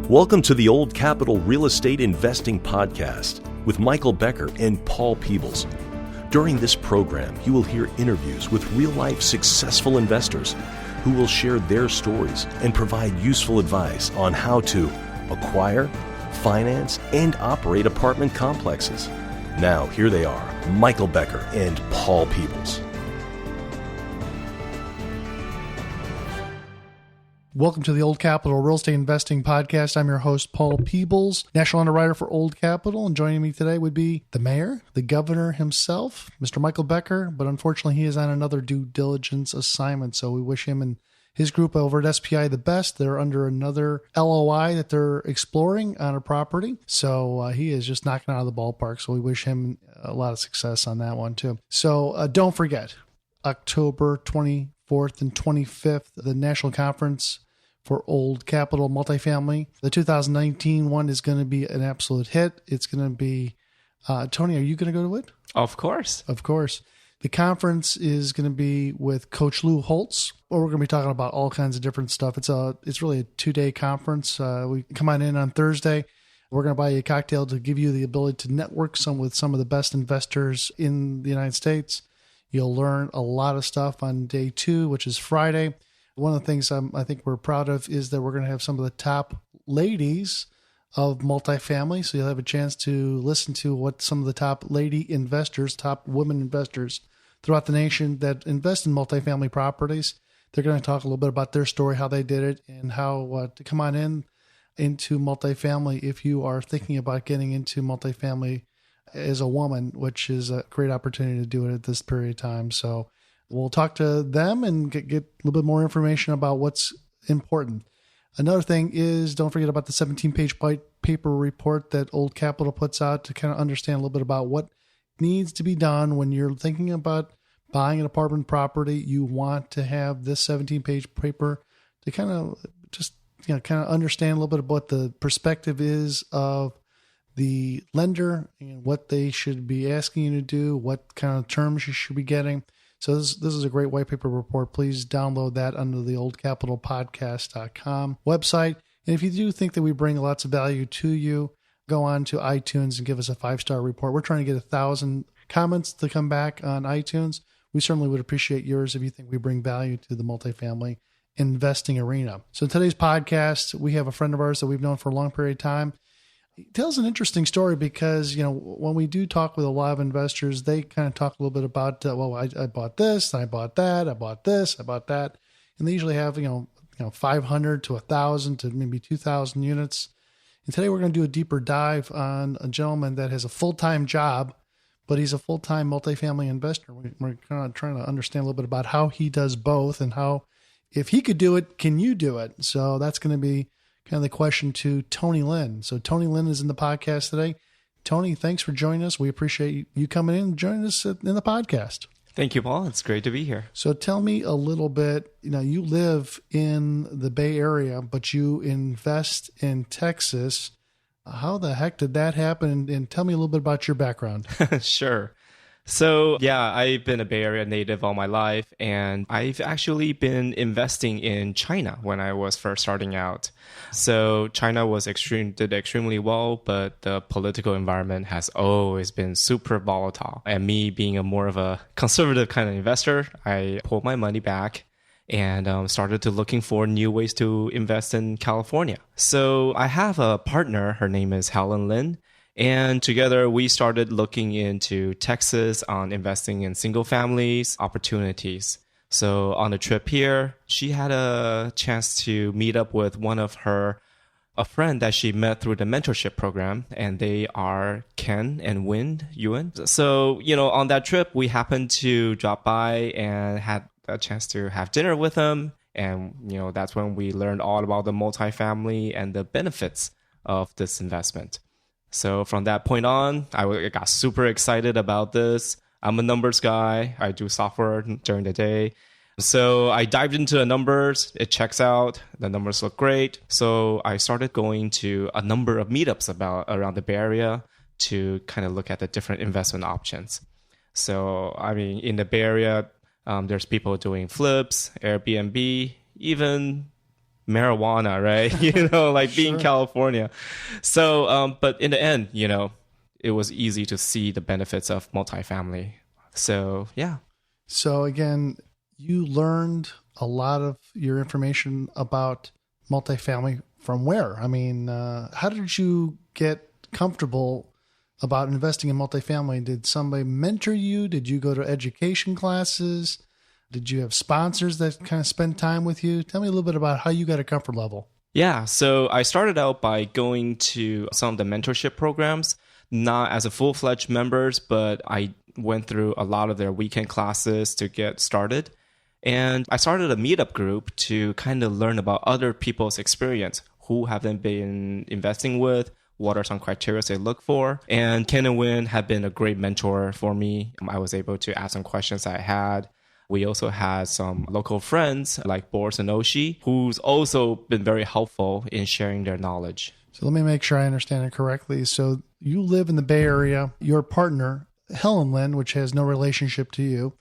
Welcome to the Old Capital Real Estate Investing Podcast with Michael Becker and Paul Peebles. During this program, you will hear interviews with real-life successful investors who will share their stories and provide useful advice on how to acquire, finance, and operate apartment complexes. Now, here they are, Michael Becker and Paul Peebles. Welcome to the Old Capital Real Estate Investing Podcast. I'm your host, Paul Peebles, National Underwriter for Old Capital. And joining me today would be the mayor, the governor himself, Mr. Michael Becker. But unfortunately, he is on another due diligence assignment. So we wish him and his group over at SPI the best. They're under another LOI that they're exploring on a property. So he is just knocking out of the ballpark. So we wish him a lot of success on that one too. So don't forget, October 24th and 25th, the National Conference for Old Capital Multifamily. The 2019 one is going to be an absolute hit. It's going to be, Tony, are you going to go to it? Of course. Of course. The conference is going to be with Coach Lou Holtz, where we're going to be talking about all kinds of different stuff. It's really a 2-day conference. We come on in on Thursday. We're going to buy you a cocktail to give you the ability to network with some of the best investors in the United States. You'll learn a lot of stuff on day 2, which is Friday. One of the things I think we're proud of is that we're going to have some of the top ladies of multifamily. So you'll have a chance to listen to what some of the top lady investors, top women investors throughout the nation that invest in multifamily properties. They're going to talk a little bit about their story, how they did it, and how to come on into multifamily if you are thinking about getting into multifamily as a woman, which is a great opportunity to do it at this period of time. So we'll talk to them and get a little bit more information about what's important. Another thing is, don't forget about the 17-page white paper report that Old Capital puts out to kind of understand a little bit about what needs to be done when you're thinking about buying an apartment property. You want to have this 17-page paper to kind of just kind of understand a little bit of what the perspective is of the lender and what they should be asking you to do, what kind of terms you should be getting. So this is a great white paper report. Please download that under the oldcapitalpodcast.com website. And if you do think that we bring lots of value to you, go on to iTunes and give us a 5-star report. We're trying to get 1,000 comments to come back on iTunes. We certainly would appreciate yours if you think we bring value to the multifamily investing arena. So in today's podcast, we have a friend of ours that we've known for a long period of time. He tells an interesting story because, when we do talk with a lot of investors, they kind of talk a little bit about, I bought this, and I bought that, I bought this, I bought that. And they usually have, 500 to 1,000 to maybe 2,000 units. And today we're going to do a deeper dive on a gentleman that has a full-time job, but he's a full-time multifamily investor. We're kind of trying to understand a little bit about how he does both and how, if he could do it, can you do it? So that's going to be kind of the question to Tony Lin. So Tony Lin is in the podcast today. Tony, thanks for joining us. We appreciate you coming in and joining us in the podcast. Thank you, Paul. It's great to be here. So tell me a little bit, you live in the Bay Area, but you invest in Texas. How the heck did that happen? And tell me a little bit about your background. Sure. So, I've been a Bay Area native all my life, and I've actually been investing in China when I was first starting out. So China did extremely well, but the political environment has always been super volatile. And me being more of a conservative kind of investor, I pulled my money back and started to looking for new ways to invest in California. So I have a partner, her name is Helen Lin. And together we started looking into Texas on investing in single families opportunities. So on the trip here, she had a chance to meet up with a friend that she met through the mentorship program, and they are Ken and Win Yuan. So, on that trip, we happened to drop by and had a chance to have dinner with them. And, that's when we learned all about the multifamily and the benefits of this investment. So from that point on, I got super excited about this. I'm a numbers guy. I do software during the day. So I dived into the numbers. It checks out. The numbers look great. So I started going to a number of meetups around the Bay Area to kind of look at the different investment options. So, in the Bay Area, there's people doing flips, Airbnb, even marijuana, right? Like being California. So, but in the end, it was easy to see the benefits of multifamily. So, yeah. So again, you learned a lot of your information about multifamily from where? I mean, how did you get comfortable about investing in multifamily? Did somebody mentor you? Did you go to education classes? Did you have sponsors that kind of spend time with you? Tell me a little bit about how you got a comfort level. Yeah, so I started out by going to some of the mentorship programs, not as a full-fledged members, but I went through a lot of their weekend classes to get started. And I started a meetup group to kind of learn about other people's experience, who have they been investing with, what are some criteria they look for. And Ken and Win have been a great mentor for me. I was able to ask some questions I had. We also had some local friends like Boris and Oshi, who's also been very helpful in sharing their knowledge. So let me make sure I understand it correctly. So you live in the Bay Area. Your partner, Helen Lin, which has no relationship to you,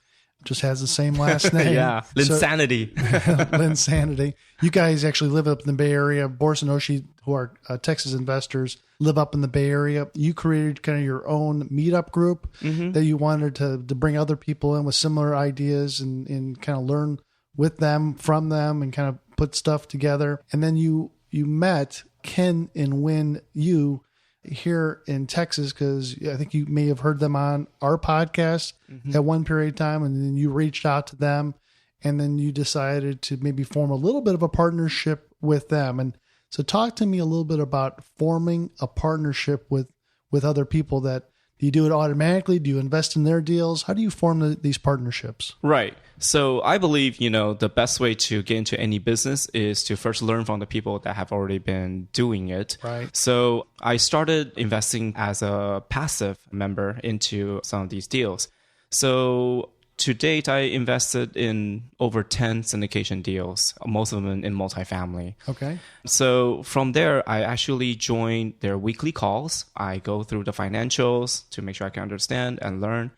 just has the same last name. Yeah, Linsanity. Linsanity. You guys actually live up in the Bay Area. Boris and Oshi, who are Texas investors, live up in the Bay Area. You created kind of your own meetup group that you wanted to bring other people in with similar ideas and kind of learn with them, from them, and kind of put stuff together. And then you met Ken and Win Yu here in Texas, because I think you may have heard them on our podcast at one period of time, and then you reached out to them, and then you decided to maybe form a little bit of a partnership with them. And so talk to me a little bit about forming a partnership with other people. Do you do it automatically? Do you invest in their deals? How do you form these partnerships? Right. So I believe, the best way to get into any business is to first learn from the people that have already been doing it. Right. So I started investing as a passive member into some of these deals. So to date, I invested in over 10 syndication deals, most of them in multifamily. Okay. So from there, I actually joined their weekly calls. I go through the financials to make sure I can understand and learn.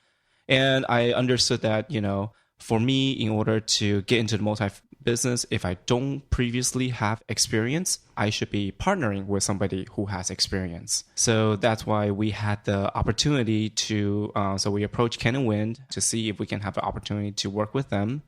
And I understood that, for me, in order to get into the multi-business, if I don't previously have experience, I should be partnering with somebody who has experience. So that's why we had the opportunity to, so we approached Ken and Win to see if we can have the opportunity to work with them,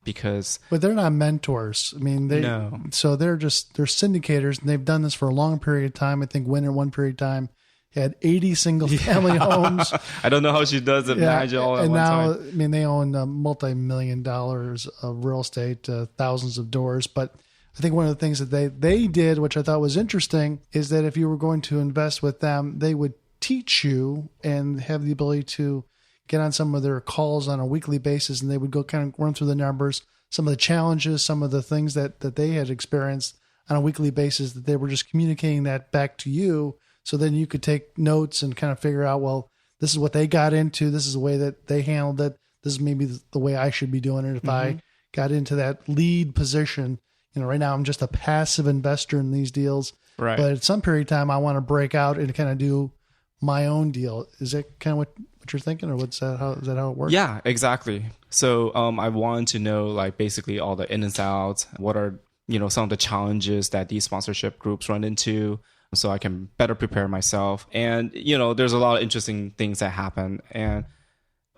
because... But they're not mentors. I mean, No. So they're syndicators, and they've done this for a long period of time. I think Win at one period of time had 80 single family homes. I don't know how she does it, manage it all at one time. And now, I mean, they own multi-million dollars of real estate, thousands of doors. But I think one of the things that they did, which I thought was interesting, is that if you were going to invest with them, they would teach you and have the ability to get on some of their calls on a weekly basis, and they would go kind of run through the numbers, some of the challenges, some of the things that they had experienced on a weekly basis, that they were just communicating that back to you. So then you could take notes and kind of figure out, well, this is what they got into. This is the way that they handled it. This is maybe the way I should be doing it if I got into that lead position. Right now I'm just a passive investor in these deals. Right. But at some period of time, I want to break out and kind of do my own deal. Is that kind of what you're thinking, or is that how it works? Yeah, exactly. So I want to know basically all the ins and outs. What are, some of the challenges that these sponsorship groups run into, so I can better prepare myself. And, there's a lot of interesting things that happen. And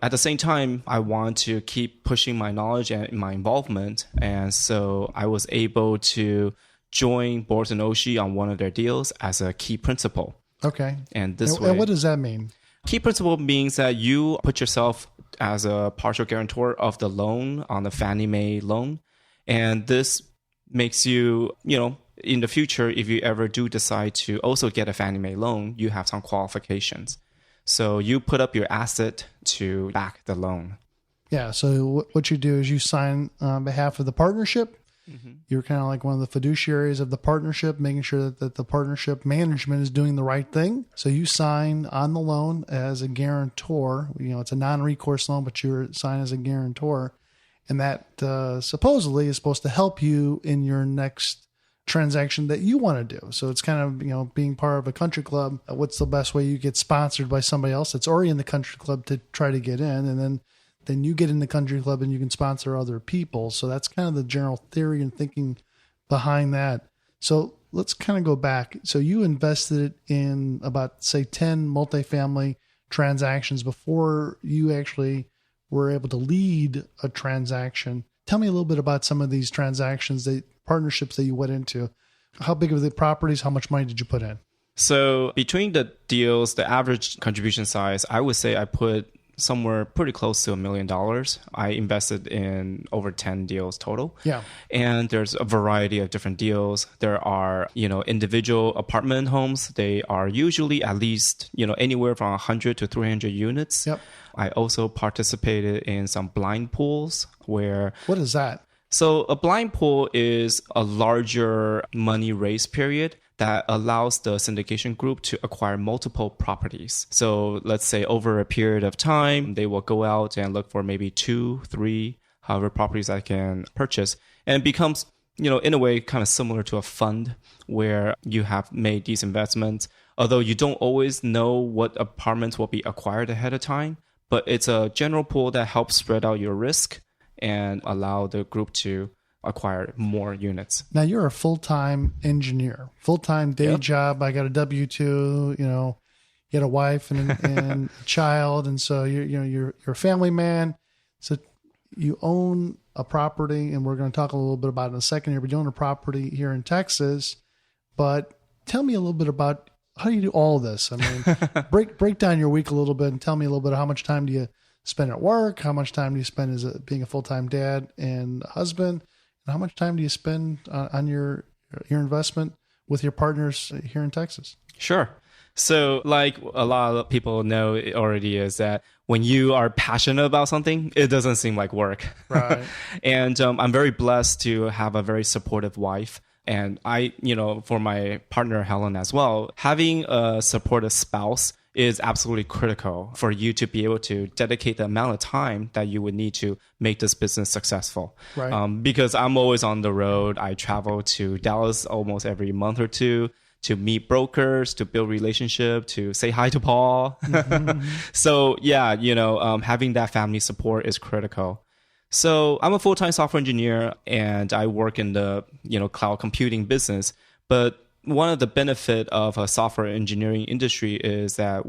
at the same time, I want to keep pushing my knowledge and my involvement. And so I was able to join Boris and Oshi on one of their deals as a key principal. Okay. And this way. And what does that mean? Key principal means that you put yourself as a partial guarantor of the loan on the Fannie Mae loan. And this makes you, in the future, if you ever do decide to also get a Fannie Mae loan, you have some qualifications. So you put up your asset to back the loan. Yeah. So what you do is you sign on behalf of the partnership. You're kind of like one of the fiduciaries of the partnership, making sure that the partnership management is doing the right thing. So you sign on the loan as a guarantor. It's a non-recourse loan, but you're signed as a guarantor. And that supposedly is supposed to help you in your next transaction that you want to do. So it's kind of, being part of a country club. What's the best way you get sponsored by somebody else that's already in the country club to try to get in? And then you get in the country club and you can sponsor other people. So that's kind of the general theory and thinking behind that. So let's kind of go back. So you invested in about, say, 10 multifamily transactions before you actually were able to lead a transaction. Tell me a little bit about some of these transactions, partnerships that you went into. How big are the properties? How much money did you put in? So between the deals, the average contribution size, I would say I put somewhere pretty close to $1 million. I invested in over 10 deals total. Yeah. And there's a variety of different deals. There are, individual apartment homes. They are usually at least, anywhere from 100 to 300 units. Yep. I also participated in some blind pools where... What is that? So a blind pool is a larger money raise period that allows the syndication group to acquire multiple properties. So let's say over a period of time, they will go out and look for maybe 2, 3, however properties I can purchase. And it becomes, in a way, kind of similar to a fund where you have made these investments, although you don't always know what apartments will be acquired ahead of time. But it's a general pool that helps spread out your risk and allow the group to acquire more units. Now you're a full-time engineer, full-time day job. I got a W-2, you got a wife and a child. And so you're a family man. So you own a property, and we're going to talk a little bit about it in a second here, but you own a property here in Texas. But tell me a little bit about how do you do all this? I mean, break down your week a little bit and tell me a little bit how much time do you spend at work? How much time do you spend as being a full-time dad and husband? And how much time do you spend on your investment with your partners here in Texas? Sure. So like a lot of people know it already is that when you are passionate about something, it doesn't seem like work. Right. And I'm very blessed to have a very supportive wife. And I, for my partner, Helen, as well, having a supportive spouse is absolutely critical for you to be able to dedicate the amount of time that you would need to make this business successful. Right. Because I'm always on the road. I travel to Dallas almost every month or two to meet brokers, to build relationship, to say hi to Paul. Mm-hmm. So yeah, having that family support is critical. So I'm a full-time software engineer and I work in the, cloud computing business. But one of the benefit of a software engineering industry is that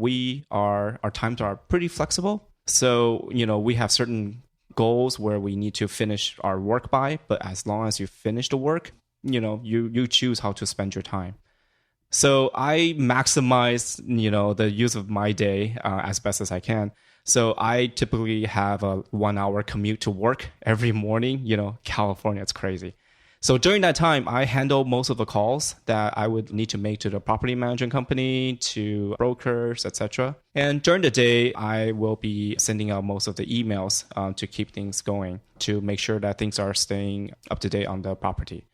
our times are pretty flexible. So, we have certain goals where we need to finish our work by, but as long as you finish the work, you choose how to spend your time. So I maximize, the use of my day as best as I can. So I typically have a 1-hour commute to work every morning. California, it's crazy. So during that time, I handle most of the calls that I would need to make to the property management company, to brokers, etc. And during the day, I will be sending out most of the emails to keep things going, to make sure that things are staying up to date on the property.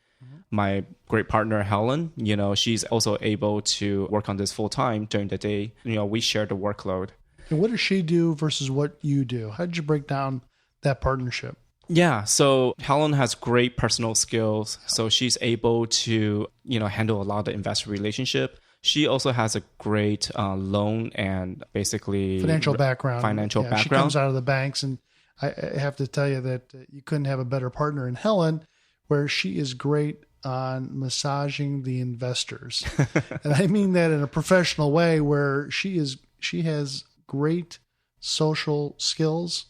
My great partner, Helen, she's also able to work on this full time during the day. We share the workload. And what does she do versus what you do? How did you break down that partnership? Yeah, so Helen has great personal skills. So she's able to, handle a lot of the investor relationship. She also has a great loan and basically financial background. She comes out of the banks. And I have to tell you that you couldn't have a better partner in Helen, where she is great on massaging the investors. And I mean that in a professional way, where she has great social skills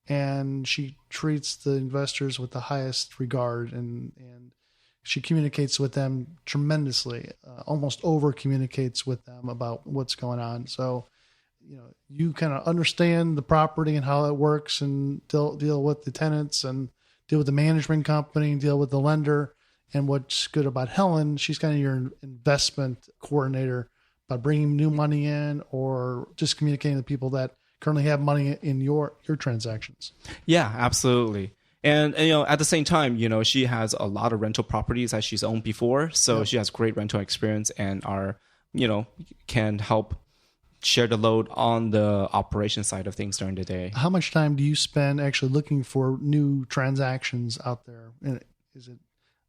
and she treats the investors with the highest regard, and she communicates with them tremendously, almost over communicates with them about what's going on. So, you kind of understand the property and how it works, and deal with the tenants and deal with the management company and deal with the lender. And what's good about Helen, she's kind of your investment coordinator by bringing new money in or just communicating to people that currently have money in your transactions. Yeah, absolutely. And at the same time, she has a lot of rental properties that she's owned before. So She has great rental experience and can help share the load on the operation side of things during the day. How much time do you spend actually looking for new transactions out there? Is it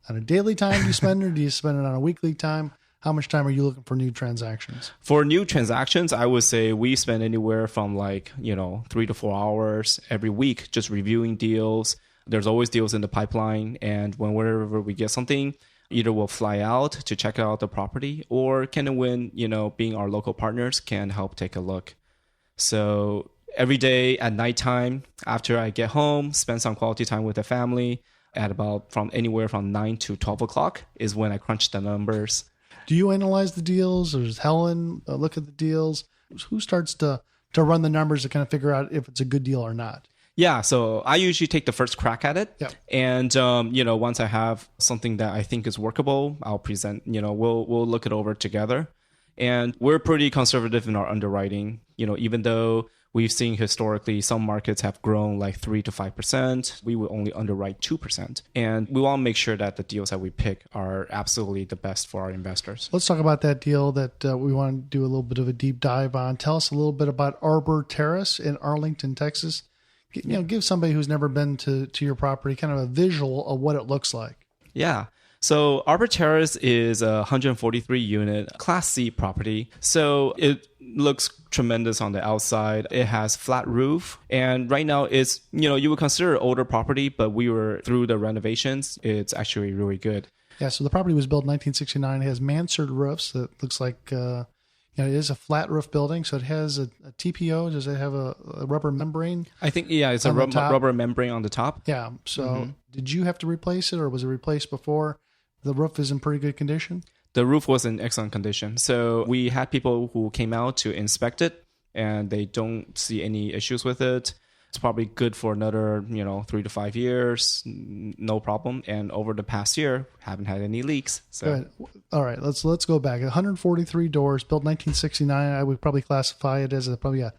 on a daily time do you spend, or do you spend it on a weekly time? How much time are you looking for new transactions? For new transactions, I would say we spend anywhere from 3 to 4 hours every week just reviewing deals. There's always deals in the pipeline. And whenever we get something, Either we'll fly out to check out the property, or Ken and Win, being our local partners, can help take a look. So every day at nighttime, after I get home, spend some quality time with the family at about anywhere from 9 to 12 o'clock is when I crunch the numbers. Do you analyze the deals, or does Helen look at the deals? Who starts to run the numbers to kind of figure out if it's a good deal or not? Yeah, so I usually take the first crack at it. Yep. And, once I have something that I think is workable, I'll present, we'll look it over together. And we're pretty conservative in our underwriting, even though we've seen historically some markets have grown like 3 to 5%. We will only underwrite 2%. And we want to make sure that the deals that we pick are absolutely the best for our investors. Let's talk about that deal that we want to do a little bit of a deep dive on. Tell us a little bit about Arbor Terrace in Arlington, Texas. Give somebody who's never been to your property kind of a visual of what it looks like. Yeah. So Arbor Terrace is a 143-unit Class C property. So it looks tremendous on the outside. It has flat roof. And right now it's, you would consider an older property, but we were through the renovations. It's actually really good. Yeah, so the property was built in 1969. It has mansard roofs that looks like... it is a flat roof building, so it has a TPO. Does it have a rubber membrane? I think, it's a rubber membrane on the top. Yeah. So Did you have to replace it, or was it replaced before? The roof is in pretty good condition? The roof was in excellent condition. So we had people who came out to inspect it, and they don't see any issues with it. It's probably good for another, 3 to 5 years, no problem. And over the past year, haven't had any leaks. So. Good. All right, let's go back. 143 doors, built 1969. I would probably classify it as probably a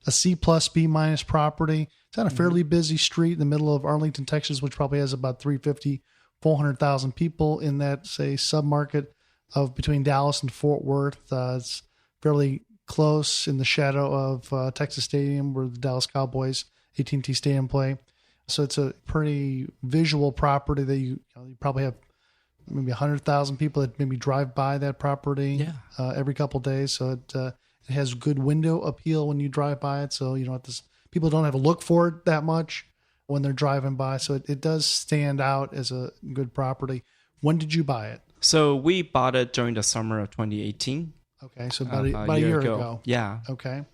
C plus B minus property. It's on a fairly busy street in the middle of Arlington, Texas, which probably has about 400,000 people in that, say, submarket of between Dallas and Fort Worth. It's fairly close in the shadow of Texas Stadium, where the Dallas Cowboys AT&T Stadium play. So it's a pretty visual property that you probably have maybe 100,000 people that maybe drive by that property every couple of days. So it has good window appeal when you drive by it. So people don't have to look for it that much when they're driving by. So it does stand out as a good property. When did you buy it? So we bought it during the summer of 2018. Okay, so about a year ago. Yeah. Okay.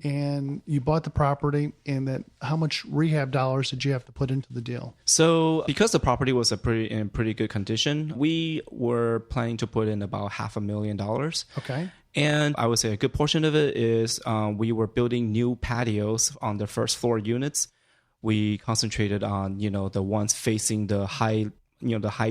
And you bought the property, and then how much rehab dollars did you have to put into the deal? So because the property was in pretty good condition, we were planning to put in about $500,000. Okay. And I would say a good portion of it is we were building new patios on the first floor units. We concentrated on, the ones facing the high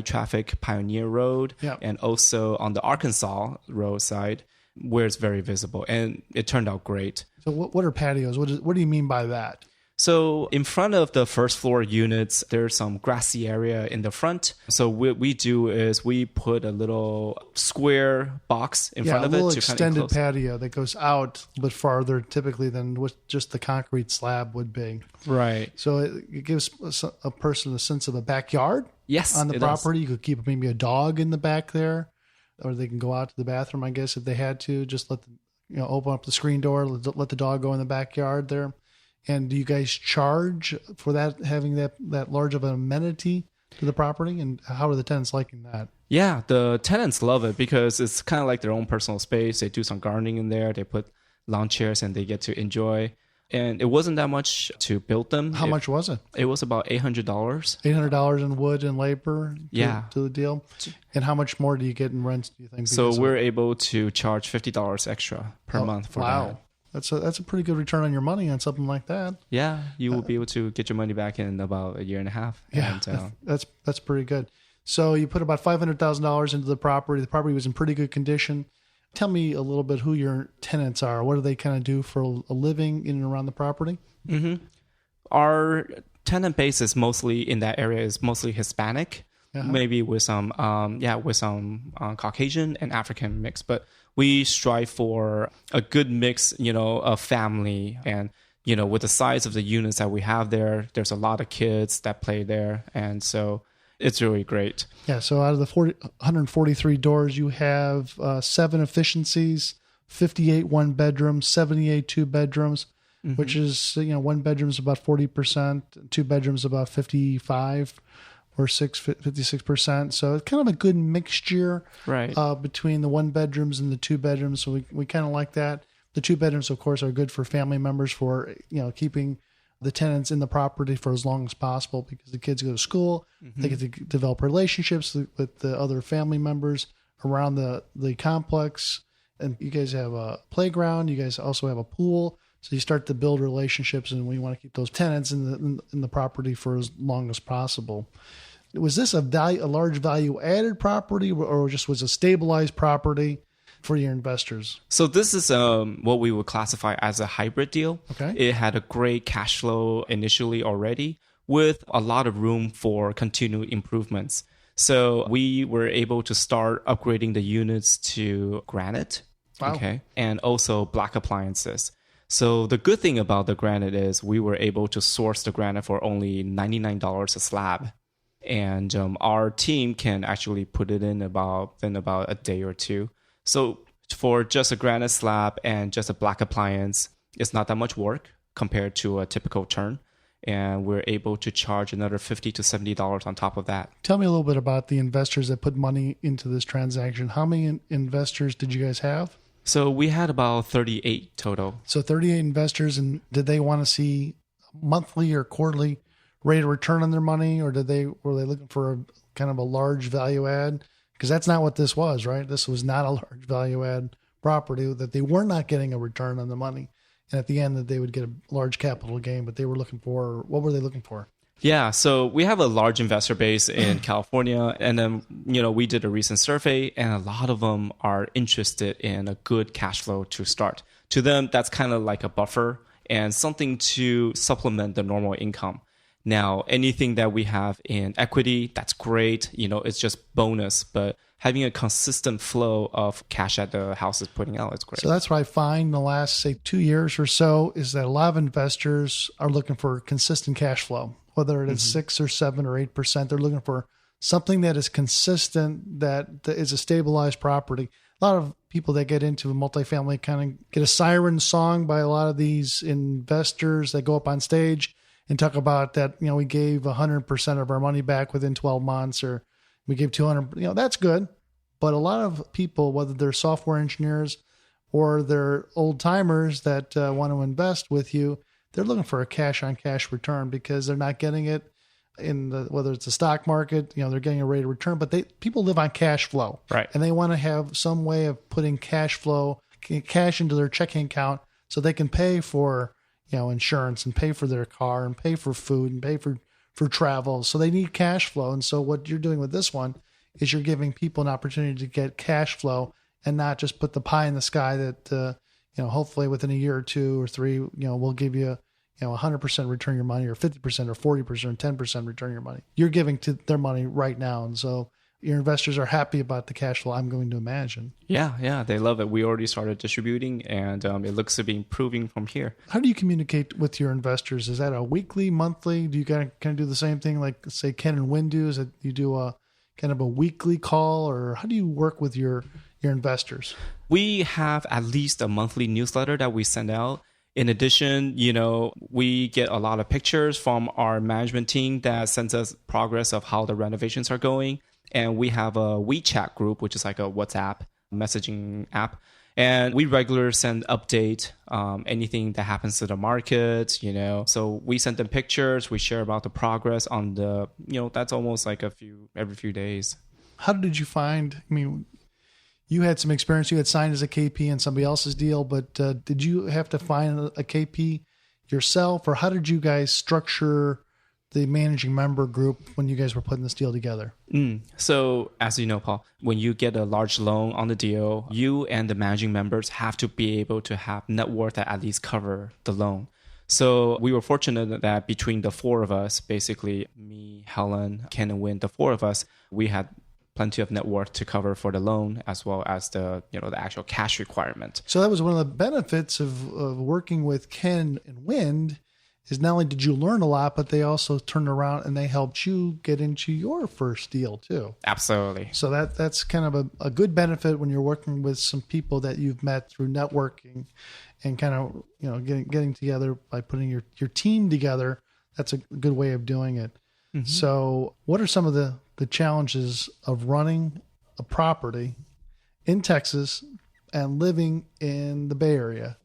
traffic Pioneer Road, and also on the Arkansas Road side, where it's very visible, and it turned out great. So what are patios? What do you mean by that? So in front of the first floor units, there's some grassy area in the front. So what we do is we put a little square box in front of it. A little extended patio that goes out a bit farther typically than what just the concrete slab would be. Right. So it gives a person a sense of a backyard. Yes, on the property. You could keep maybe a dog in the back there, or they can go out to the bathroom, I guess, if they had to. Just open up the screen door, let the dog go in the backyard there. And do you guys charge for that, having that large of an amenity to the property? And how are the tenants liking that? Yeah, the tenants love it because it's kind of like their own personal space. They do some gardening in there. They put lawn chairs and they get to enjoy. And it wasn't that much to build them. How much was it? It was about $800. $800 in wood and labor to the deal. And how much more do you get in rent, do you think? So we're able to charge $50 extra per month for that. Wow. That's a pretty good return on your money on something like that. Yeah, you will be able to get your money back in about a year and a half. Yeah, and, that's pretty good. So you put about $500,000 into the property. The property was in pretty good condition. Tell me a little bit who your tenants are. What do they kind of do for a living in and around the property? Mm-hmm. Our tenant base is mostly in that area is mostly Hispanic, maybe with some Caucasian and African mix, but we strive for a good mix, of family. And, with the size of the units that we have there's a lot of kids that play there. And so it's really great. Yeah. So out of the 143 doors, you have 7 efficiencies, 58 one bedrooms, 78 two bedrooms, which is, one bedroom's about 40%, 2 bedrooms about 55%. or 56%. So it's kind of a good mixture Right. between the 1 bedrooms and the 2 bedrooms. So we kind of like that. The 2 bedrooms, of course, are good for family members for, keeping the tenants in the property for as long as possible because the kids go to school. They get to develop relationships with the other family members around the complex. And you guys have a playground. You guys also have a pool. So you start to build relationships, and we want to keep those tenants in the property for as long as possible. Was this a large value added property, or just was a stabilized property for your investors? So this is what we would classify as a hybrid deal. Okay. It had a great cash flow initially already with a lot of room for continued improvements. So we were able to start upgrading the units to granite. Wow. Okay. And also black appliances. So the good thing about the granite is we were able to source the granite for only $99 a slab. And our team can actually put it in about a day or two. So for just a granite slab and just a black appliance, it's not that much work compared to a typical turn. And we're able to charge another $50 to $70 on top of that. Tell me a little bit about the investors that put money into this transaction. How many investors did you guys have? So we had about 38 total. So 38 investors, and did they want to see monthly or quarterly rate of return on their money, or were they looking for a kind of a large value add? Because that's not what this was, right? This was not a large value add property, that they were not getting a return on the money. And at the end that they would get a large capital gain, but they were looking for, what were they looking for? Yeah, so we have a large investor base in California, and then we did a recent survey, and a lot of them are interested in a good cash flow to start. To them, that's kind of like a buffer and something to supplement the normal income. Now, anything that we have in equity, that's great. It's just bonus, but having a consistent flow of cash that the house is putting out is great. So that's what I find in the last, say, 2 years or so, is that a lot of investors are looking for consistent cash flow. Whether it is 6 or 7 or 8%, they're looking for something that is consistent, that is a stabilized property. A lot of people that get into multifamily kind of get a siren song by a lot of these investors that go up on stage and talk about that, we gave 100% of our money back within 12 months, or we gave 200, that's good. But a lot of people, whether they're software engineers or they're old timers that want to invest with you, they're looking for a cash on cash return because they're not getting it in whether it's the stock market, they're getting a rate of return, but people live on cash flow. Right. And they want to have some way of putting cash into their checking account so they can pay for, insurance and pay for their car and pay for food and pay for travel. So they need cash flow. And so what you're doing with this one is you're giving people an opportunity to get cash flow and not just put the pie in the sky that, hopefully within a year or 2 or 3, we'll give you 100% return your money, or 50% or 40%, 10% return your money. You're giving to their money right now. And so your investors are happy about the cash flow, I'm going to imagine. Yeah, they love it. We already started distributing, and it looks to be improving from here. How do you communicate with your investors? Is that a weekly, monthly? Do you kind of do the same thing like, say, Ken and Win do? Is that you do a kind of a weekly call, or how do you work with your investors? We have at least a monthly newsletter that we send out. In addition, we get a lot of pictures from our management team that sends us progress of how the renovations are going. And we have a WeChat group, which is like a WhatsApp messaging app. And we regularly send update, anything that happens to the market, So we send them pictures. We share about the progress on the, that's almost like every few days. How did you find, you had some experience. You had signed as a KP in somebody else's deal, but did you have to find a KP yourself, or how did you guys structure the managing member group when you guys were putting this deal together? So as you know, Paul, when you get a large loan on the deal, you and the managing members have to be able to have net worth that at least cover the loan. So we were fortunate that between the 4 of us, basically me, Helen, Ken, and Win, the 4 of us, we had plenty of net worth to cover for the loan, as well as the actual cash requirement. So that was one of the benefits of working with Ken and Wind, is not only did you learn a lot, but they also turned around and they helped you get into your first deal too. Absolutely. So that's kind of a good benefit when you're working with some people that you've met through networking and kind of, getting together by putting your team together. That's a good way of doing it. So what are some of the challenges of running a property in Texas and living in the Bay Area?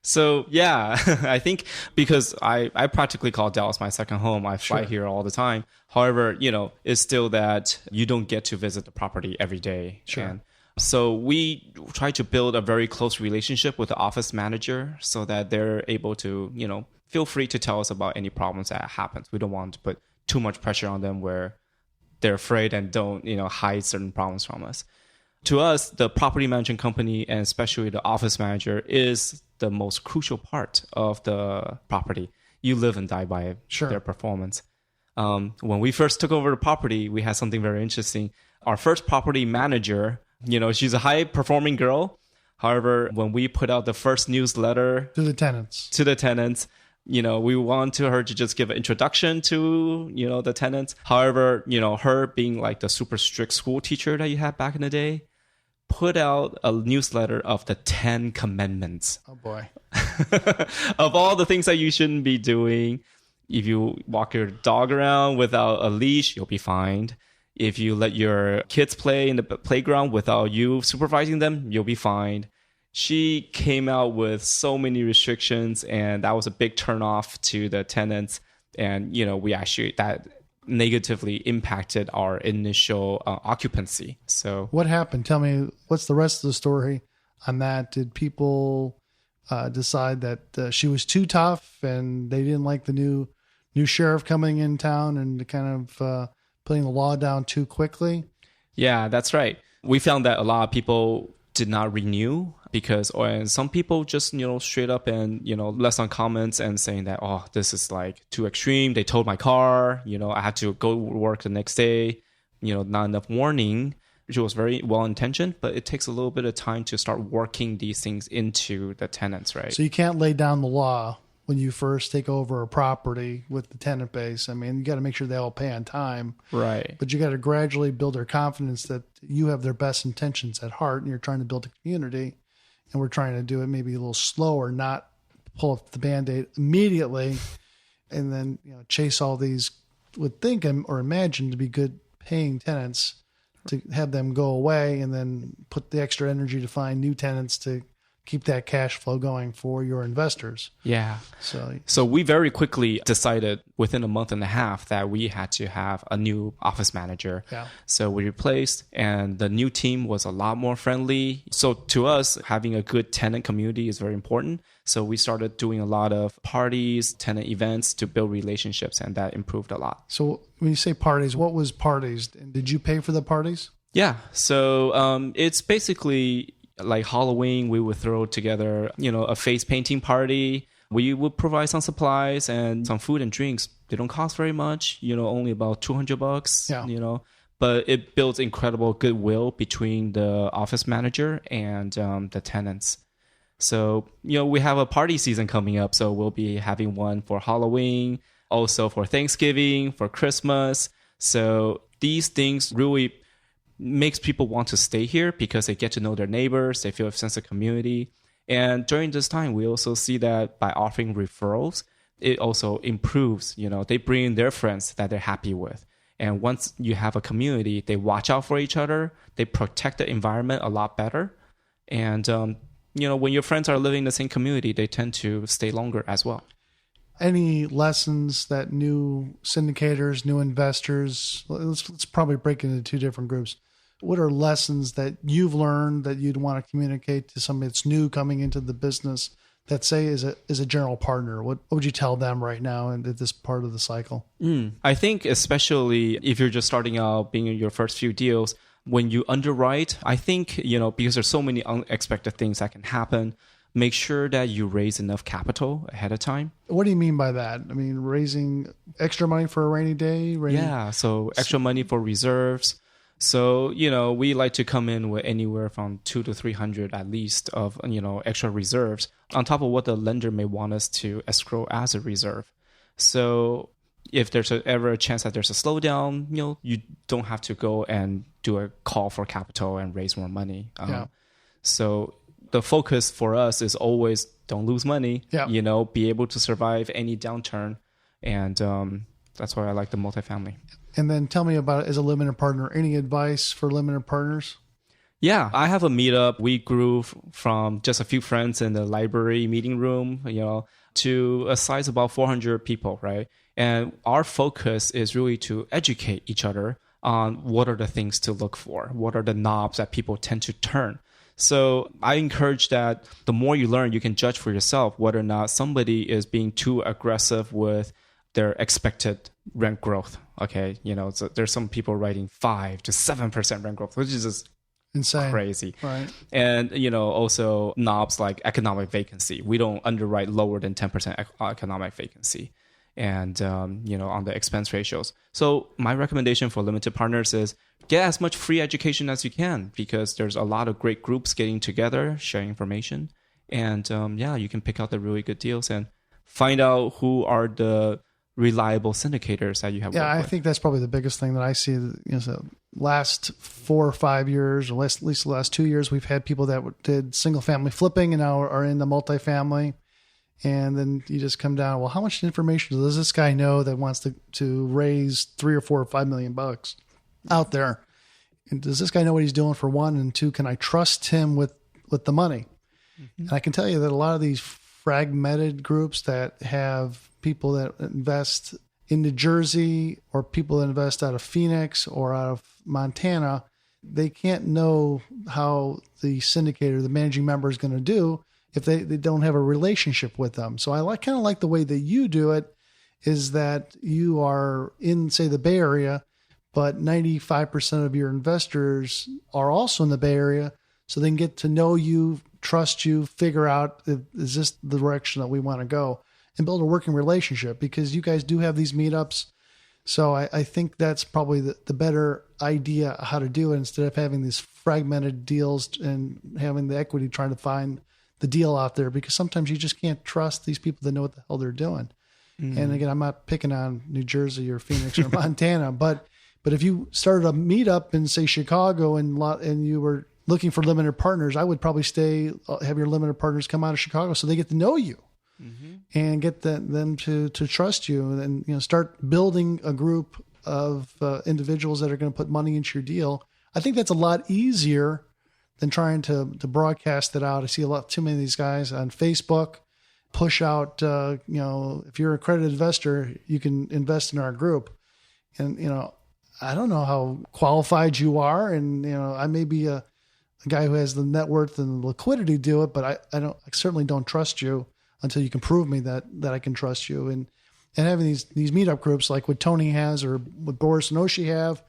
So yeah, I think because I practically call Dallas my second home. I fly here all the time. However, it's still that you don't get to visit the property every day. Sure. And so we try to build a very close relationship with the office manager so that they're able to, feel free to tell us about any problems that happens. We don't want to put too much pressure on them where they're afraid and don't, hide certain problems from us. To us, the property management company and especially the office manager is the most crucial part of the property. You live and die by their performance. When we first took over the property, we had something very interesting. Our first property manager, she's a high performing girl. However, when we put out the first newsletter to the tenants, we want her to just give an introduction to, the tenants. However, her being like the super strict school teacher that you had back in the day, put out a newsletter of the 10 commandments. Oh boy. Of all the things that you shouldn't be doing. If you walk your dog around without a leash, you'll be fined. If you let your kids play in the playground without you supervising them, you'll be fined. She came out with so many restrictions, and that was a big turnoff to the tenants. And, we actually, that negatively impacted our initial occupancy. So what happened? Tell me, what's the rest of the story on that? Did people decide that she was too tough and they didn't like the new sheriff coming in town and kind of putting the law down too quickly? Yeah, that's right. We found that a lot of people did not renew because some people just, straight up and, less on comments and saying that, oh, this is like too extreme. They towed my car, I had to go work the next day, not enough warning, which was very well intentioned, but it takes a little bit of time to start working these things into the tenants, right? So you can't lay down the law when you first take over a property with the tenant base. I mean, you got to make sure they all pay on time. Right. But you got to gradually build their confidence that you have their best intentions at heart and you're trying to build a community. And we're trying to do it maybe a little slower, not pull up the Band-Aid immediately and then chase all these would think or imagine to be good paying tenants to have them go away and then put the extra energy to find new tenants to keep that cash flow going for your investors. Yeah. So we very quickly decided within a month and a half that we had to have a new office manager. Yeah. So we replaced, and the new team was a lot more friendly. So to us, having a good tenant community is very important. So we started doing a lot of parties, tenant events to build relationships, and that improved a lot. So when you say parties, what was parties? And did you pay for the parties? Yeah. So it's basically like Halloween. We would throw together, a face painting party. We would provide some supplies and some food and drinks. They don't cost very much, only about $200, Yeah. But it builds incredible goodwill between the office manager and the tenants. So, we have a party season coming up. So we'll be having one for Halloween, also for Thanksgiving, for Christmas. So these things really makes people want to stay here because they get to know their neighbors. They feel a sense of community. And during this time, we also see that by offering referrals, it also improves. They bring in their friends that they're happy with. And once you have a community, they watch out for each other. They protect the environment a lot better. And, when your friends are living in the same community, they tend to stay longer as well. Any lessons that new syndicators, new investors, let's probably break into two different groups. What are lessons that you've learned that you'd want to communicate to somebody that's new coming into the business that say is a general partner? What would you tell them right now at this part of the cycle? I think especially if you're just starting out, being in your first few deals, when you underwrite, I think, because there's so many unexpected things that can happen, make sure that you raise enough capital ahead of time. What do you mean by that? I mean, raising extra money for a rainy day? So extra money for reserves. So, we like to come in with anywhere from 200 to 300 at least of, extra reserves on top of what the lender may want us to escrow as a reserve. So if there's ever a chance that there's a slowdown, you don't have to go and do a call for capital and raise more money. So the focus for us is always don't lose money, be able to survive any downturn. And that's why I like the multifamily. And then tell me about it as a limited partner. Any advice for limited partners? Yeah, I have a meetup. We grew from just a few friends in the library meeting room, to a size about 400 people, right? And our focus is really to educate each other on what are the things to look for, what are the knobs that people tend to turn. So I encourage that the more you learn, you can judge for yourself whether or not somebody is being too aggressive with their expected rent growth. Okay, so there's some people writing 5 to 7% rent growth, which is just insane, crazy. Right. And also knobs like economic vacancy. We don't underwrite lower than 10% economic vacancy. And on the expense ratios. So my recommendation for limited partners is get as much free education as you can, because there's a lot of great groups getting together, sharing information. And you can pick out the really good deals and find out who are the reliable syndicators that you have. Yeah, I think that's probably the biggest thing that I see. So last 4 or 5 years, or at least the last 2 years, we've had people that did single family flipping and now are in the multifamily. And then you just come down, well, how much information does this guy know that wants to raise $3 or $4 or $5 million out there? And does this guy know what he's doing, for one? And two, can I trust him with the money? Mm-hmm. And I can tell you that a lot of these fragmented groups that have people that invest in New Jersey or people that invest out of Phoenix or out of Montana, they can't know how the syndicator, the managing member, is going to do if they don't have a relationship with them. So I kind of like the way that you do it, is that you are in, say, the Bay Area, but 95% of your investors are also in the Bay Area, so they can get to know you, trust you, figure out, is this the direction that we want to go, and build a working relationship, because you guys do have these meetups. So I think that's probably the better idea how to do it, instead of having these fragmented deals and having the equity trying to find the deal out there, because sometimes you just can't trust these people that know what the hell they're doing. Mm. And again, I'm not picking on New Jersey or Phoenix or Montana, but if you started a meetup in, say, Chicago and you were looking for limited partners, I would probably have your limited partners come out of Chicago so they get to know you. Mm-hmm. And get them to trust you, and start building a group of individuals that are going to put money into your deal. I think that's a lot easier than trying to broadcast it out. I see too many of these guys on Facebook push out, if you're an accredited investor, you can invest in our group. And, I don't know how qualified you are. And, I may be a guy who has the net worth and the liquidity to do it, but I certainly don't trust you until you can prove me that I can trust you. And having these meetup groups like what Tony has, or what Boris and Oshi have,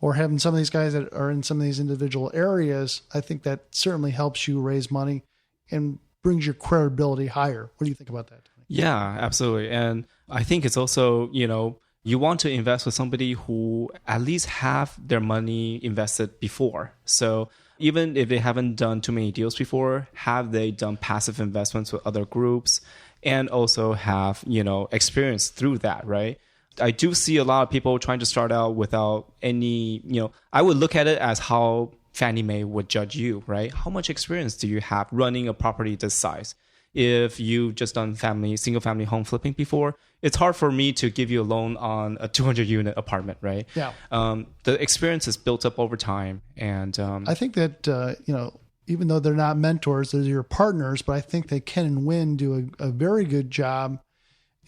or having some of these guys that are in some of these individual areas, I think that certainly helps you raise money and brings your credibility higher. What do you think about that, Tony? Yeah, absolutely. And I think it's also, you want to invest with somebody who at least have their money invested before. So even if they haven't done too many deals before, have they done passive investments with other groups, and also have, experience through that, right? I do see a lot of people trying to start out without any, I would look at it as how Fannie Mae would judge you, right? How much experience do you have running a property this size? If you've just done single family home flipping before, it's hard for me to give you a loan on a 200 unit apartment, right? Yeah. The experience is built up over time. And I think that, even though they're not mentors, they're your partners, but I think they can and Win do a very good job,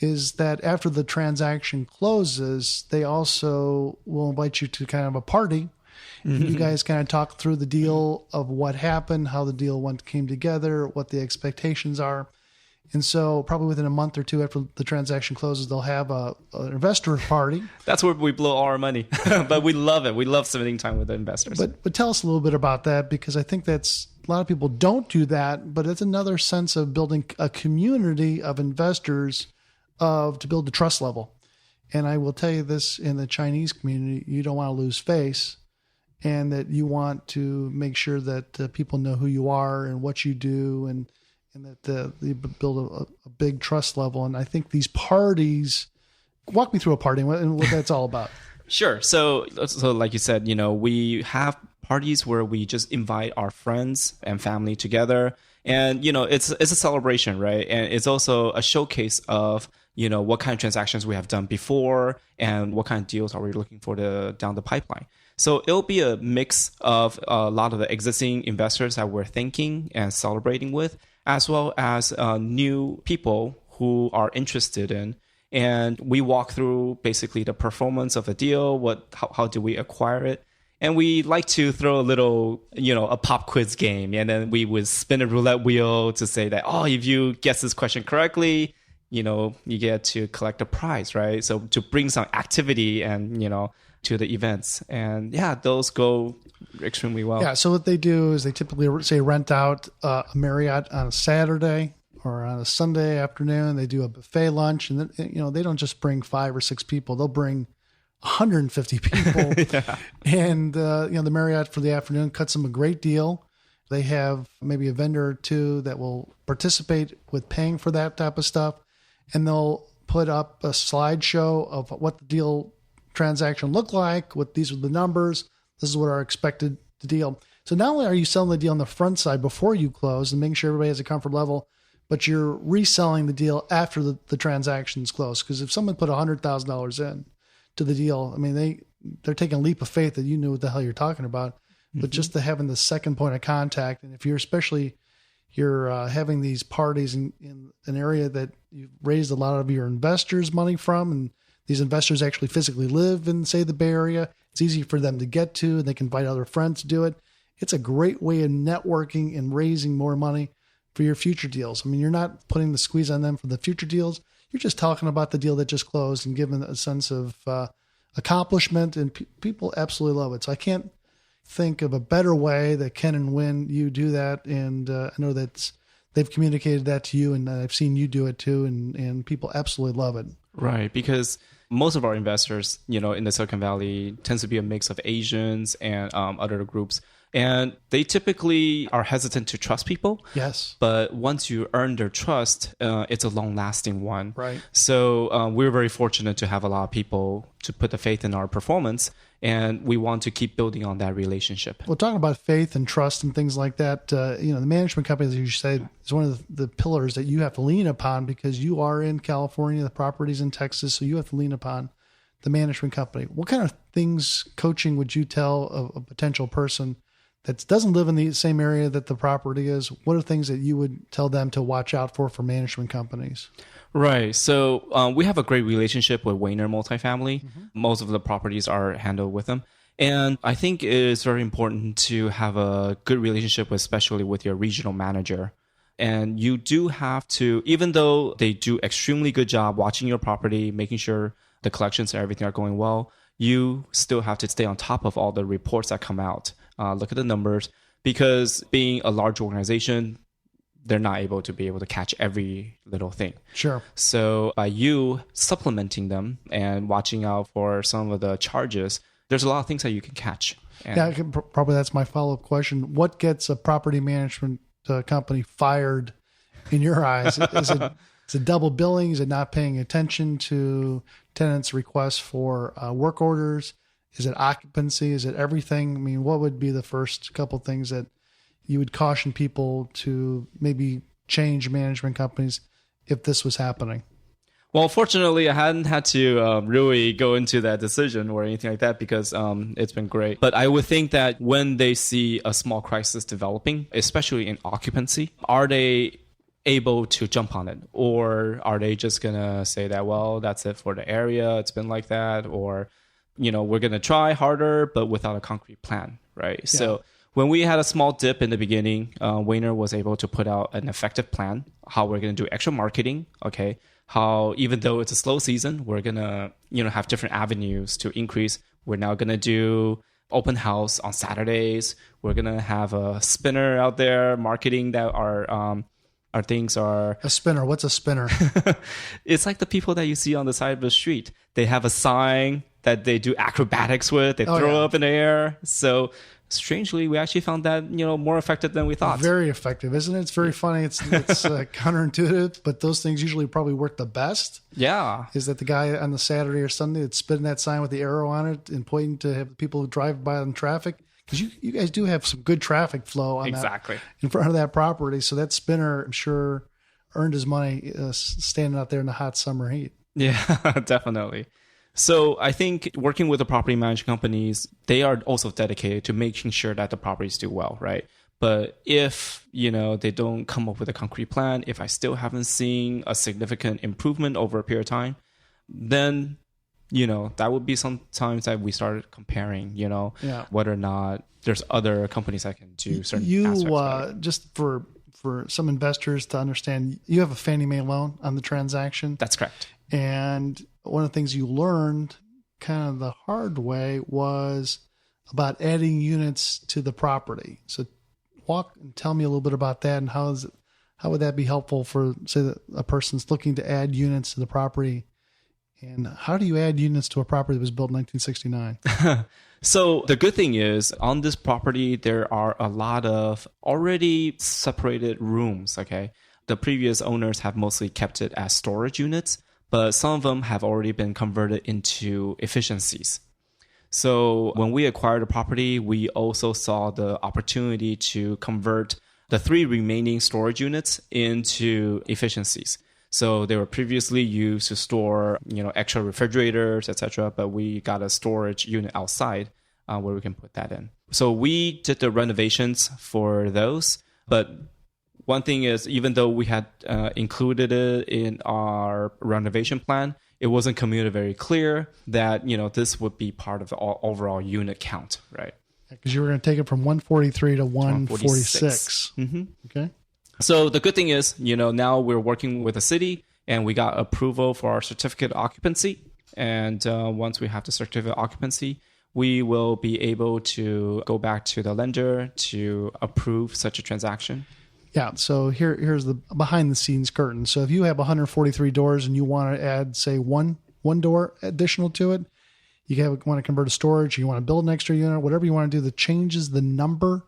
is that after the transaction closes, they also will invite you to kind of a party. Mm-hmm. And you guys kind of talk through the deal of what happened, how the deal came together, what the expectations are. And so probably within a month or two after the transaction closes, they'll have an investor party. That's where we blow all our money. But we love it. We love spending time with the investors. But tell us a little bit about that, because I think that's a lot of people don't do that, but it's another sense of building a community of investors to build the trust level. And I will tell you this, in the Chinese community, you don't want to lose face, and that you want to make sure that people know who you are and what you do, and that you build a big trust level. And I think these parties, walk me through a party and what that's all about. Sure. So like you said, we have parties where we just invite our friends and family together, And, it's a celebration, right? And it's also a showcase of, what kind of transactions we have done before and what kind of deals are we looking for down the pipeline. So it'll be a mix of a lot of the existing investors that we're thinking and celebrating with, as well as new people who are interested in. And we walk through basically the performance of a deal, how do we acquire it. And we like to throw a little, a pop quiz game. And then we would spin a roulette wheel to say that, if you guess this question correctly, you get to collect a prize, right? So to bring some activity and, to the events. And yeah, those go extremely well. Yeah. So what they do is they typically say rent out a Marriott on a Saturday or on a Sunday afternoon. They do a buffet lunch, and then, they don't just bring 5 or 6 people. They'll bring 150 people. Yeah. And, the Marriott for the afternoon cuts them a great deal. They have maybe a vendor or two that will participate with paying for that type of stuff. And they'll put up a slideshow of what the deal transaction looked like, these are the numbers. This is what our expected deal. So not only are you selling the deal on the front side before you close and making sure everybody has a comfort level, but you're reselling the deal after the transaction's closed. Because if someone put $100,000 in to the deal, I mean, they're taking a leap of faith that you knew what the hell you're talking about. Mm-hmm. But just having the second point of contact, and if you're having these parties in an area that you've raised a lot of your investors' money from, and these investors actually physically live in, say, the Bay Area, it's easy for them to get to, and they can invite other friends to do it. It's a great way of networking and raising more money for your future deals. I mean, you're not putting the squeeze on them for the future deals. You're just talking about the deal that just closed and giving a sense of accomplishment, and people absolutely love it. So I can't think of a better way that Ken and Win, you do that. And I know that they've communicated that to you, and I've seen you do it too. And people absolutely love it. Right. Because most of our investors, in the Silicon Valley tends to be a mix of Asians and other groups. And they typically are hesitant to trust people. Yes. But once you earn their trust, it's a long-lasting one. Right. So we're very fortunate to have a lot of people to put the faith in our performance, and we want to keep building on that relationship. Well, talking about faith and trust and things like that, the management company, as you said, is one of the pillars that you have to lean upon, because you are in California, the property's in Texas, so you have to lean upon the management company. What kind of things, coaching, would you tell a potential person that doesn't live in the same area that the property is? What are things that you would tell them to watch out for management companies? Right. So we have a great relationship with Wayner Multifamily. Mm-hmm. Most of the properties are handled with them. And I think it is very important to have a good relationship, especially with your regional manager. And you do have to, even though they do extremely good job watching your property, making sure the collections and everything are going well, you still have to stay on top of all the reports that come out. Look at the numbers, because being a large organization, they're not able to catch every little thing. Sure. So by you supplementing them and watching out for some of the charges, there's a lot of things that you can catch. And probably that's my follow-up question. What gets a property management company fired in your eyes? Is it double billing? Is it not paying attention to tenants' requests for work orders? Is it occupancy? Is it everything? I mean, what would be the first couple things that you would caution people to maybe change management companies if this was happening? Well, fortunately, I hadn't had to really go into that decision or anything like that, because it's been great. But I would think that when they see a small crisis developing, especially in occupancy, are they able to jump on it? Or are they just going to say that, well, that's it for the area, it's been like that, or we're going to try harder, but without a concrete plan, right? Yeah. So when we had a small dip in the beginning, Wayner was able to put out an effective plan, how we're going to do extra marketing, okay? How even though it's a slow season, we're going to, have different avenues to increase. We're now going to do open house on Saturdays. We're going to have a spinner out there marketing that our things are... A spinner. What's a spinner? It's like the people that you see on the side of the street. They have a sign that they do acrobatics with. They throw up in the air. So strangely, we actually found that, more effective than we thought. Very effective, isn't it? It's very funny. It's counterintuitive, but those things usually probably work the best. Yeah. Is that the guy on the Saturday or Sunday that's spinning that sign with the arrow on it and pointing to have people who drive by in traffic because you guys do have some good traffic flow on Exactly. that, in front of that property. So that spinner, I'm sure, earned his money standing out there in the hot summer heat. Yeah, definitely. So I think working with the property management companies, they are also dedicated to making sure that the properties do well, right? But if, they don't come up with a concrete plan, if I still haven't seen a significant improvement over a period of time, then, that would be sometimes that we started comparing, whether or not there's other companies that can do certain aspects better. Just for some investors to understand, you have a Fannie Mae loan on the transaction. That's correct. And one of the things you learned kind of the hard way was about adding units to the property. So walk and tell me a little bit about that, and how would that be helpful for, say, that a person's looking to add units to the property, and how do you add units to a property that was built in 1969? So the good thing is on this property, there are a lot of already separated rooms. Okay. The previous owners have mostly kept it as storage units, but some of them have already been converted into efficiencies. So when we acquired the property, we also saw the opportunity to convert the 3 remaining storage units into efficiencies. So they were previously used to store, extra refrigerators, etc. But we got a storage unit outside where we can put that in. So we did the renovations for those. But one thing is, even though we had included it in our renovation plan, it wasn't communicated very clear that, this would be part of the overall unit count, right? Because you were going to take it from 143 to 146. Mm-hmm. Okay. So the good thing is, now we're working with the city and we got approval for our certificate of occupancy. And once we have the certificate of occupancy, we will be able to go back to the lender to approve such a transaction. Yeah. So here's the behind the scenes curtain. So if you have 143 doors and you want to add, say, one door additional to it, you want to convert a storage, you want to build an extra unit, whatever you want to do that changes the number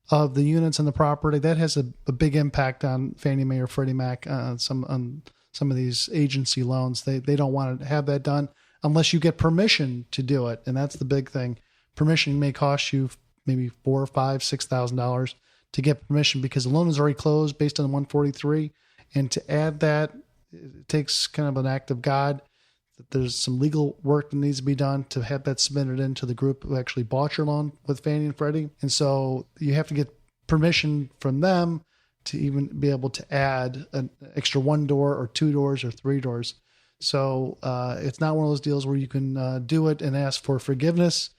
of the units in the property, that has a big impact on Fannie Mae or Freddie Mac on some of these agency loans. They don't want to have that done unless you get permission to do it, and that's the big thing. Permission may cost you maybe $4,000, $5,000, $6,000 to get permission because the loan is already closed based on 143, and to add that, it takes kind of an act of God. There's some legal work that needs to be done to have that submitted into the group who actually bought your loan with Fannie and Freddie. And so you have to get permission from them to even be able to add an extra 1 door or 2 doors or 3 doors. So it's not one of those deals where you can do it and ask for forgiveness.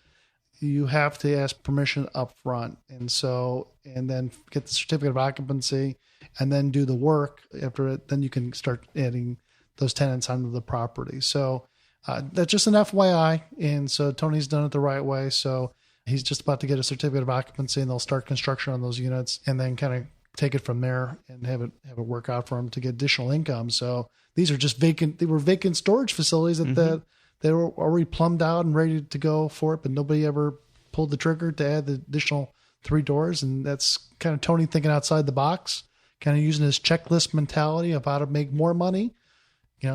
You have to ask permission up front. And then get the certificate of occupancy and then do the work after it. Then you can start adding those tenants onto the property. So that's just an FYI. And so Tony's done it the right way. So he's just about to get a certificate of occupancy, and they'll start construction on those units and then kind of take it from there and have it work out for him to get additional income. So these are just vacant storage facilities that they were already plumbed out and ready to go for it, but nobody ever pulled the trigger to add the additional 3 doors. And that's kind of Tony thinking outside the box, kind of using his checklist mentality of how to make more money.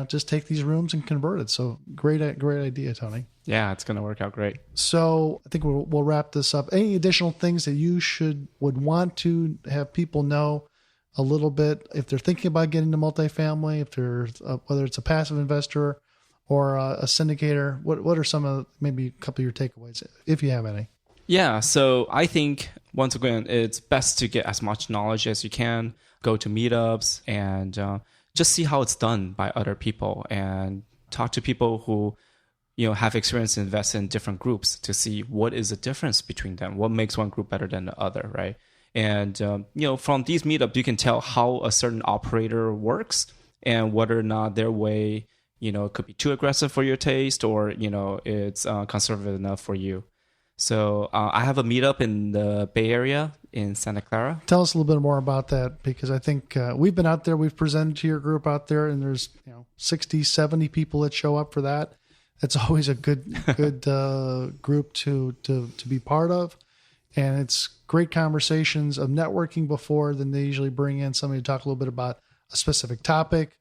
Just take these rooms and convert it. So great idea, Tony. Yeah, it's going to work out great. So I think we'll wrap this up. Any additional things that you would want to have people know a little bit if they're thinking about getting into multifamily, if they're whether it's a passive investor or a syndicator? What are some of maybe a couple of your takeaways, if you have any? Yeah, so I think once again, it's best to get as much knowledge as you can. Go to meetups and just see how it's done by other people, and talk to people who have experience and invest in different groups to see what is the difference between them, what makes one group better than the other, right? And from these meetups, you can tell how a certain operator works and whether or not their way could be too aggressive for your taste, or it's conservative enough for you. So I have a meetup in the Bay Area in Santa Clara. Tell us a little bit more about that, because I think we've been out there, we've presented to your group out there, and there's 60, 70 people that show up for that. That's always a good group to be part of. And it's great conversations of networking before. Then they usually bring in somebody to talk a little bit about a specific topic.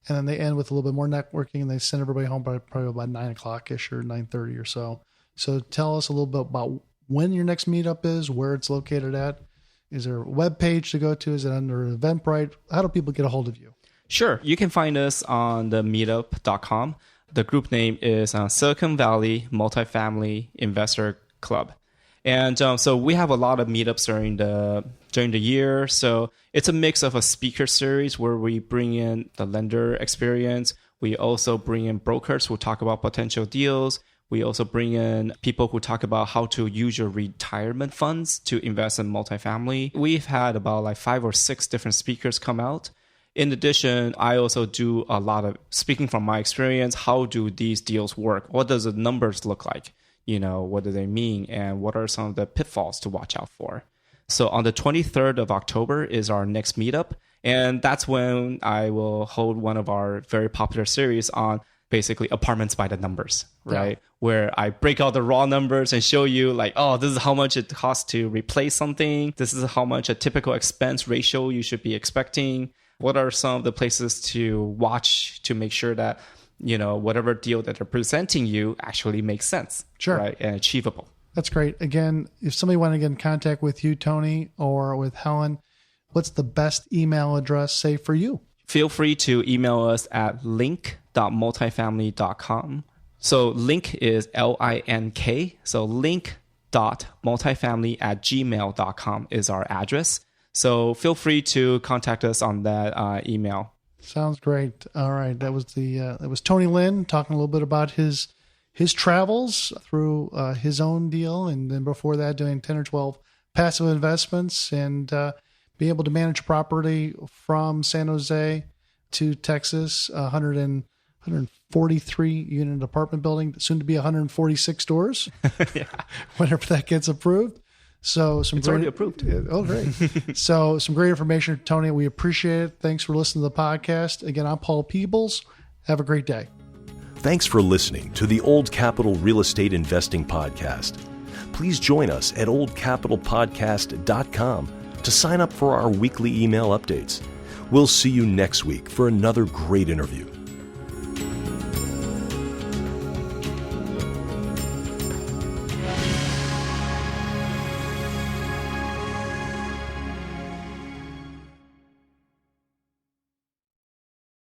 And then they end with a little bit more networking, and they send everybody home by probably about 9 o'clock-ish or 9:30 or so. So tell us a little bit about when your next meetup is, where it's located at? Is there a web page to go to? Is it under Eventbrite? How do people get a hold of you? Sure. You can find us on the meetup.com. The group name is Silicon Valley Multifamily Investor Club. And so we have a lot of meetups during the year. So it's a mix of a speaker series where we bring in the lender experience. We also bring in brokers who talk about potential deals. We also bring in people who talk about how to use your retirement funds to invest in multifamily. We've had about like 5 or 6 different speakers come out. In addition, I also do a lot of speaking from my experience. How do these deals work? What does the numbers look like? What do they mean? And what are some of the pitfalls to watch out for? So on the 23rd of October is our next meetup. And that's when I will hold one of our very popular series on basically apartments by the numbers, right? Yeah. Where I break out the raw numbers and show you like, oh, this is how much it costs to replace something. This is how much a typical expense ratio you should be expecting. What are some of the places to watch to make sure that, whatever deal that they're presenting you actually makes sense, sure, right, and achievable. That's great. Again, if somebody want to get in contact with you, Tony, or with Helen, what's the best email address, say, for you? Feel free to email us at link.multifamily.com. So link is LINK. So link.multifamily@gmail.com is our address. So feel free to contact us on that email. Sounds great. All right. That was Tony Lin talking a little bit about his travels through his own deal. And then before that, doing 10 or 12 passive investments and being able to manage property from San Jose to Texas, 143 unit apartment building, soon to be 146 doors. Yeah. Whenever that gets approved. So it's already approved. Oh, great. So some great information, Tony. We appreciate it. Thanks for listening to the podcast. Again, I'm Paul Peebles. Have a great day. Thanks for listening to the Old Capital Real Estate Investing Podcast. Please join us at oldcapitalpodcast.com to sign up for our weekly email updates. We'll see you next week for another great interview.